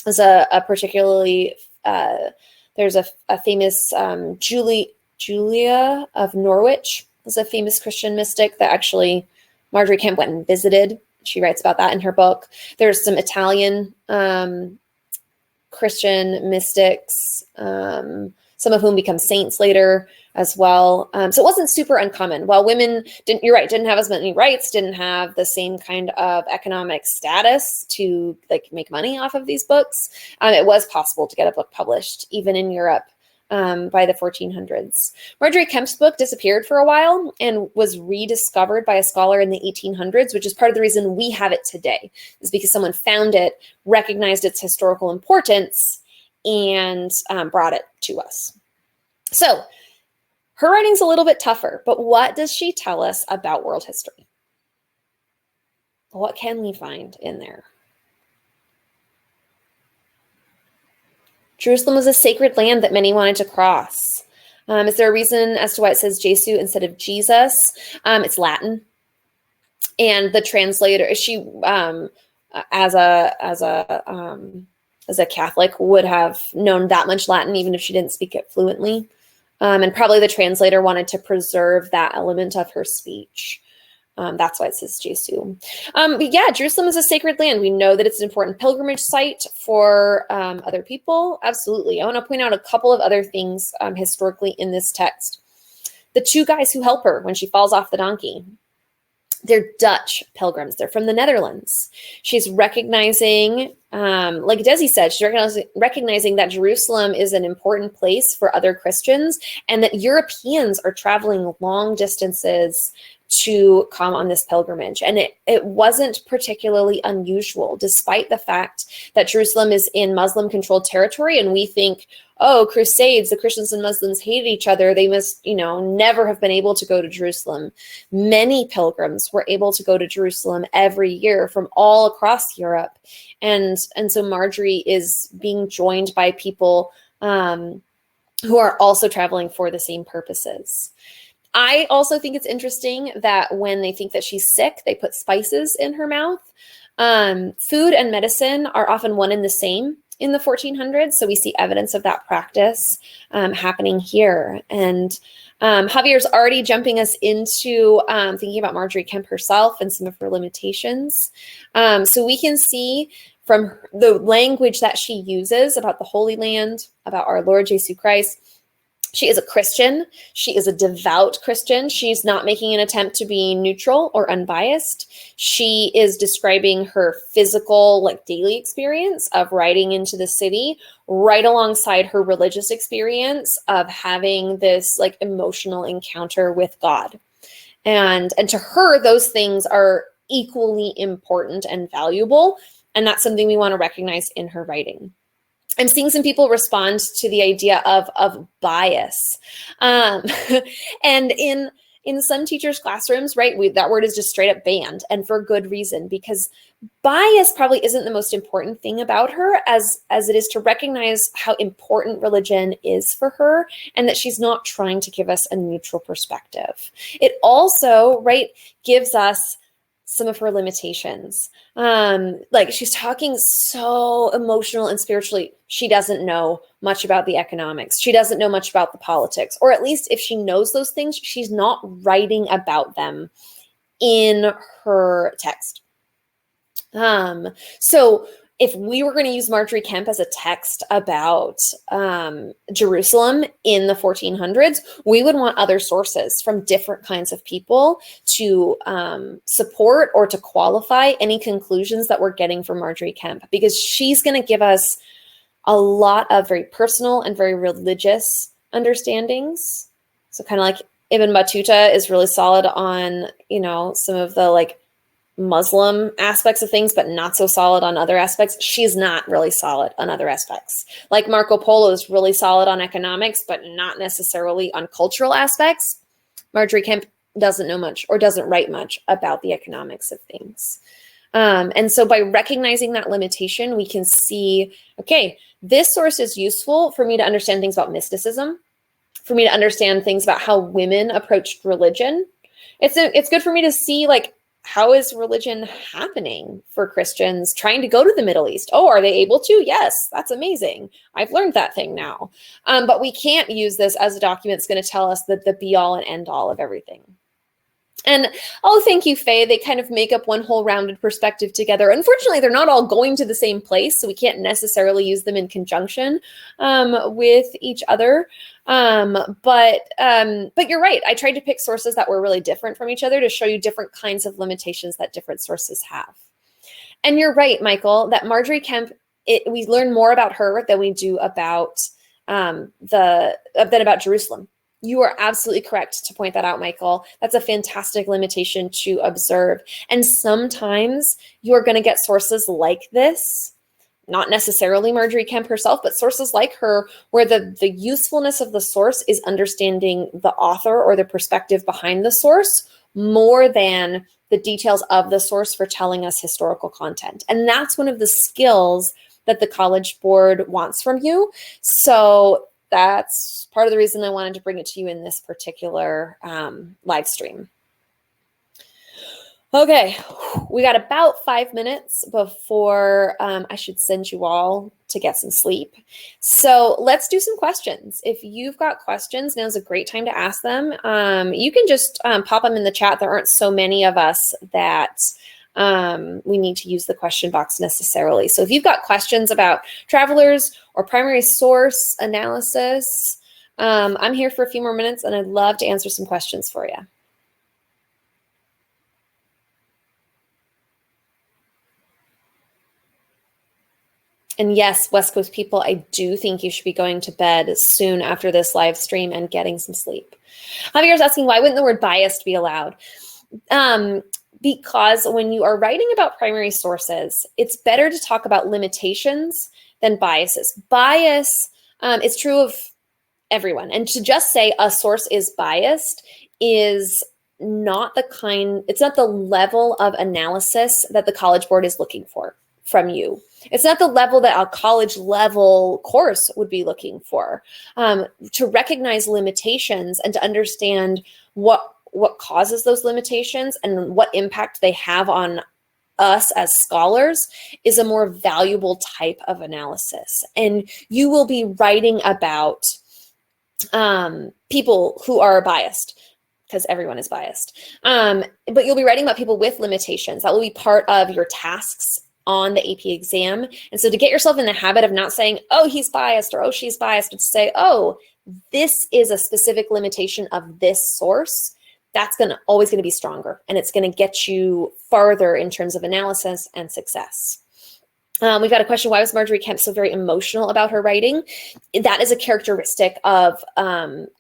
There's a particularly, there's a famous Julia of Norwich was a famous Christian mystic that actually Margery Kempe went and visited. She writes about that in her book. There's some Italian Christian mystics, some of whom become saints later as well. So it wasn't super uncommon. While women didn't have as many rights, didn't have the same kind of economic status to make money off of these books, it was possible to get a book published even in Europe by the 1400s. Margery Kempe's book disappeared for a while and was rediscovered by a scholar in the 1800s, which is part of the reason we have it today, is because someone found it, recognized its historical importance, and brought it to us. So her writing's a little bit tougher, but what does she tell us about world history? What can we find in there? Jerusalem was a sacred land that many wanted to cross. Is there a reason as to why it says Jesu instead of Jesus? It's Latin. And the translator, she, as a Catholic, would have known that much Latin, even if she didn't speak it fluently. And probably the translator wanted to preserve that element of her speech. That's why it says Jesu. But yeah, Jerusalem is a sacred land. We know that it's an important pilgrimage site for other people. Absolutely. I want to point out a couple of other things historically in this text. The two guys who help her when she falls off the donkey, they're Dutch pilgrims. They're from the Netherlands. She's recognizing, like Desi said, she's recognizing that Jerusalem is an important place for other Christians and that Europeans are traveling long distances to come on this pilgrimage. And it wasn't particularly unusual, despite the fact that Jerusalem is in Muslim-controlled territory. And we think, oh, Crusades, the Christians and Muslims hated each other. They must, never have been able to go to Jerusalem. Many pilgrims were able to go to Jerusalem every year from all across Europe. And so Margery is being joined by people who are also traveling for the same purposes. I also think it's interesting that when they think that she's sick, they put spices in her mouth. Food and medicine are often one and the same in the 1400s, so we see evidence of that practice happening here. And Javier's already jumping us into thinking about Margery Kempe herself and some of her limitations. So we can see from the language that she uses about the Holy Land, about our Lord Jesus Christ, she is a Christian. She is a devout Christian. She's not making an attempt to be neutral or unbiased. She is describing her physical, daily experience of riding into the city right alongside her religious experience of having this emotional encounter with God. And to her, those things are equally important and valuable. And that's something we want to recognize in her writing. I'm seeing some people respond to the idea of bias. And in some teachers' classrooms, right, that word is just straight up banned, and for good reason, because bias probably isn't the most important thing about her as it is to recognize how important religion is for her and that she's not trying to give us a neutral perspective. It also, right, gives us some of her limitations. She's talking so emotional and spiritually. She doesn't know much about the economics. She doesn't know much about the politics, or at least if she knows those things, she's not writing about them in her text. So if we were going to use Margery Kempe as a text about Jerusalem in the 1400s, we would want other sources from different kinds of people to support or to qualify any conclusions that we're getting from Margery Kempe, because she's going to give us a lot of very personal and very religious understandings. So kind of like Ibn Battuta is really solid on, some of the like Muslim aspects of things, but not so solid on other aspects. She's not really solid on other aspects. Like Marco Polo is really solid on economics, but not necessarily on cultural aspects. Margery Kempe doesn't know much or doesn't write much about the economics of things. And so by recognizing that limitation, we can see, okay, this source is useful for me to understand things about mysticism, for me to understand things about how women approached religion. It's good for me to see, like, how is religion happening for Christians trying to go to the Middle East? Oh, are they able to? Yes, that's amazing. I've learned that thing now. But we can't use this as a document that's going to tell us the be all and end all of everything. And thank you, Faye. They kind of make up one whole rounded perspective together. Unfortunately, they're not all going to the same place, so we can't necessarily use them in conjunction with each other. But you're right. I tried to pick sources that were really different from each other to show you different kinds of limitations that different sources have. And you're right, Michael, that Margery Kempe, we learn more about her than we do about about Jerusalem. You are absolutely correct to point that out, Michael. That's a fantastic limitation to observe. And sometimes you're going to get sources like this, not necessarily Margery Kempe herself, but sources like her, where the usefulness of the source is understanding the author or the perspective behind the source more than the details of the source for telling us historical content. And that's one of the skills that the College Board wants from you. So that's part of the reason I wanted to bring it to you in this particular live stream. Okay, we got about 5 minutes before I should send you all to get some sleep. So let's do some questions. If you've got questions, now's a great time to ask them. You can just pop them in the chat. There aren't so many of us that we need to use the question box necessarily. So if you've got questions about travelers or primary source analysis, I'm here for a few more minutes and I'd love to answer some questions for you. And yes, West Coast people, I do think you should be going to bed soon after this live stream and getting some sleep. Javier's asking, why wouldn't the word biased be allowed? Because when you are writing about primary sources, it's better to talk about limitations than biases. Bias is true of everyone. And to just say a source is biased is not it's not the level of analysis that the College Board is looking for from you. It's not the level that a college level course would be looking for. To recognize limitations and to understand what causes those limitations and what impact they have on us as scholars is a more valuable type of analysis. And you will be writing about people who are biased, because everyone is biased. But you'll be writing about people with limitations. That will be part of your tasks on the AP exam. And so to get yourself in the habit of not saying, oh, he's biased or oh, she's biased, but to say, oh, this is a specific limitation of this source, that's always going to be stronger. And it's going to get you farther in terms of analysis and success. We've got a question, why was Margery Kempe so very emotional about her writing? That is a characteristic of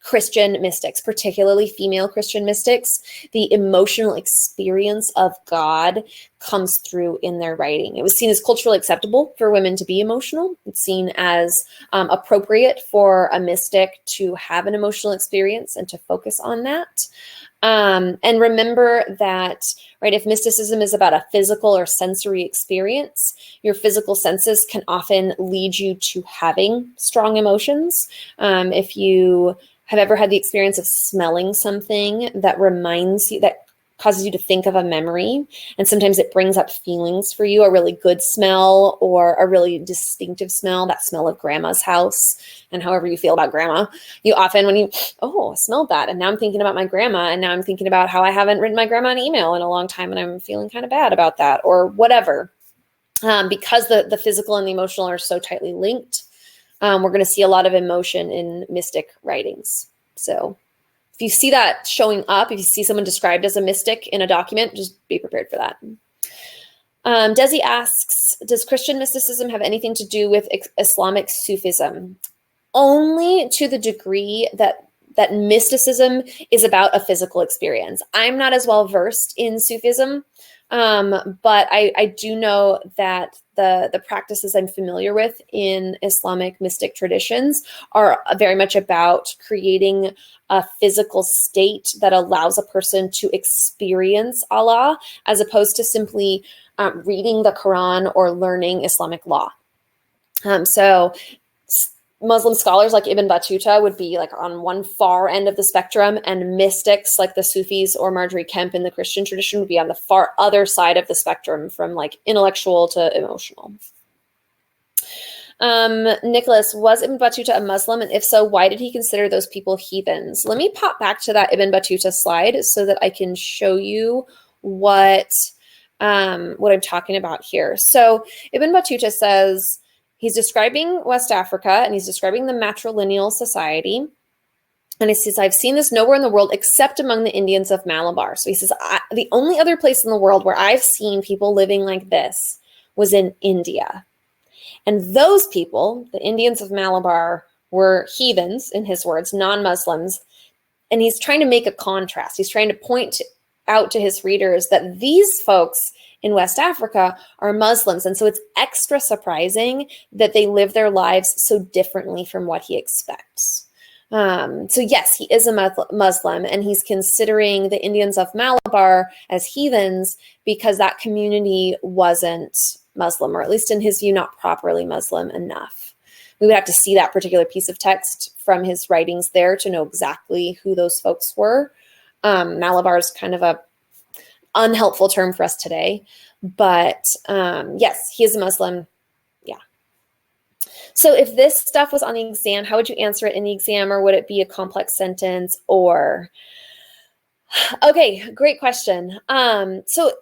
Christian mystics, particularly female Christian mystics. The emotional experience of God comes through in their writing. It was seen as culturally acceptable for women to be emotional. It's seen as appropriate for a mystic to have an emotional experience and to focus on that. And remember that, right, if mysticism is about a physical or sensory experience, your physical senses can often lead you to having strong emotions. If you have ever had the experience of smelling something that reminds you, that causes you to think of a memory, and sometimes it brings up feelings for you, a really good smell or a really distinctive smell, that smell of grandma's house, and however you feel about grandma, you often, when you, oh, I smelled that, and now I'm thinking about my grandma, and now I'm thinking about how I haven't written my grandma an email in a long time, and I'm feeling kind of bad about that, or whatever. because the physical and the emotional are so tightly linked. We're going to see a lot of emotion in mystic writings. So if you see that showing up, if you see someone described as a mystic in a document, just be prepared for that. Desi asks, does Christian mysticism have anything to do with Islamic Sufism? Only to the degree that mysticism is about a physical experience. I'm not as well versed in Sufism, but I do know that the practices I'm familiar with in Islamic mystic traditions are very much about creating a physical state that allows a person to experience Allah, as opposed to simply reading the Quran or learning Islamic law. So Muslim scholars like Ibn Battuta would be like on one far end of the spectrum, and mystics like the Sufis or Margery Kempe in the Christian tradition would be on the far other side of the spectrum, from like intellectual to emotional. Nicholas, was Ibn Battuta a Muslim? And if so, why did he consider those people heathens? Let me pop back to that Ibn Battuta slide so that I can show you what I'm talking about here. So Ibn Battuta says, he's describing West Africa, and he's describing the matrilineal society. And he says, I've seen this nowhere in the world except among the Indians of Malabar. So he says, the only other place in the world where I've seen people living like this was in India. And those people, the Indians of Malabar, were heathens, in his words, non-Muslims. And he's trying to make a contrast. He's trying to point out to his readers that these folks in West Africa are Muslims. And so it's extra surprising that they live their lives so differently from what he expects. So yes, he is a Muslim, and he's considering the Indians of Malabar as heathens because that community wasn't Muslim, or at least in his view, not properly Muslim enough. We would have to see that particular piece of text from his writings there to know exactly who those folks were. Malabar is kind of a unhelpful term for us today, but yes, he is a Muslim. Yeah. So if this stuff was on the exam, how would you answer it in the exam, or would it be a complex sentence? Or, okay, great question. So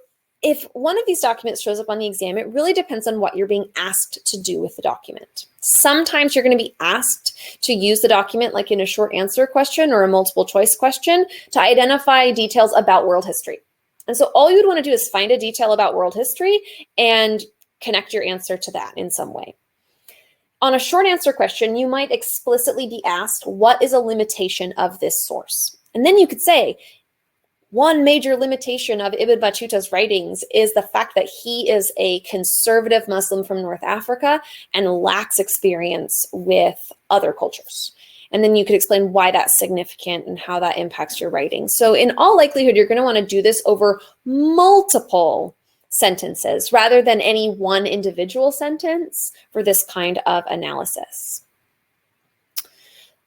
if one of these documents shows up on the exam, it really depends on what you're being asked to do with the document. Sometimes you're going to be asked to use the document like in a short answer question or a multiple choice question to identify details about world history. And so all you'd want to do is find a detail about world history and connect your answer to that in some way. On a short answer question, you might explicitly be asked, what is a limitation of this source? And then you could say, one major limitation of Ibn Battuta's writings is the fact that he is a conservative Muslim from North Africa and lacks experience with other cultures. And then you could explain why that's significant and how that impacts your writing. So in all likelihood, you're going to want to do this over multiple sentences rather than any one individual sentence for this kind of analysis.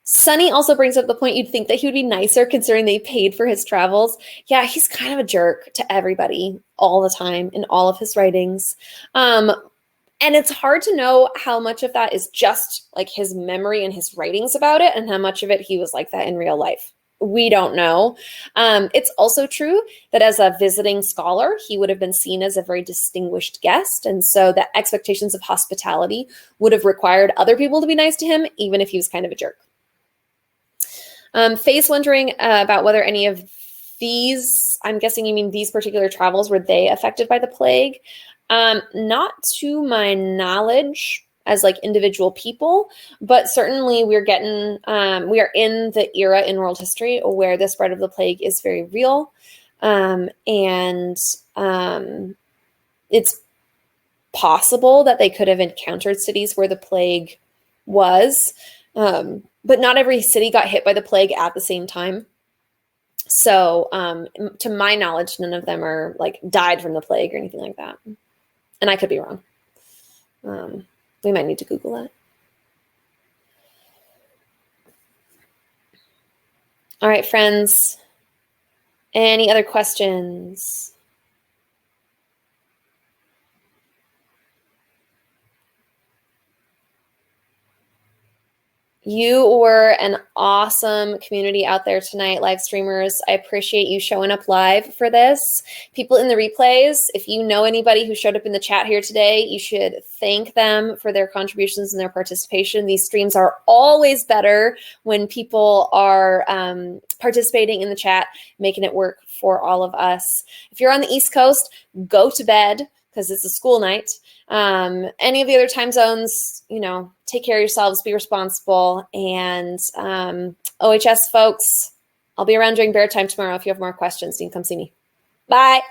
Sunny also brings up the point, you'd think that he would be nicer considering they paid for his travels. Yeah, he's kind of a jerk to everybody all the time in all of his writings. And it's hard to know how much of that is just like his memory and his writings about it, and how much of it he was like that in real life. We don't know. It's also true that as a visiting scholar, he would have been seen as a very distinguished guest. And so the expectations of hospitality would have required other people to be nice to him, even if he was kind of a jerk. Faye's wondering about whether any of these, I'm guessing you mean these particular travels, were they affected by the plague? Not to my knowledge as like individual people, but certainly we are in the era in world history where the spread of the plague is very real. It's possible that they could have encountered cities where the plague was, but not every city got hit by the plague at the same time. So to my knowledge, none of them are like died from the plague or anything like that. And I could be wrong. We might need to Google that. All right, friends. Any other questions? You were an awesome community out there tonight, live streamers. I appreciate you showing up live for this. People in the replays, if you know anybody who showed up in the chat here today, you should thank them for their contributions and their participation. These streams are always better when people are participating in the chat, making it work for all of us. If you're on the East Coast, go to bed because it's a school night. Any of the other time zones, take care of yourselves, be responsible. And OHS folks, I'll be around during bear time tomorrow. If you have more questions, you can come see me. Bye.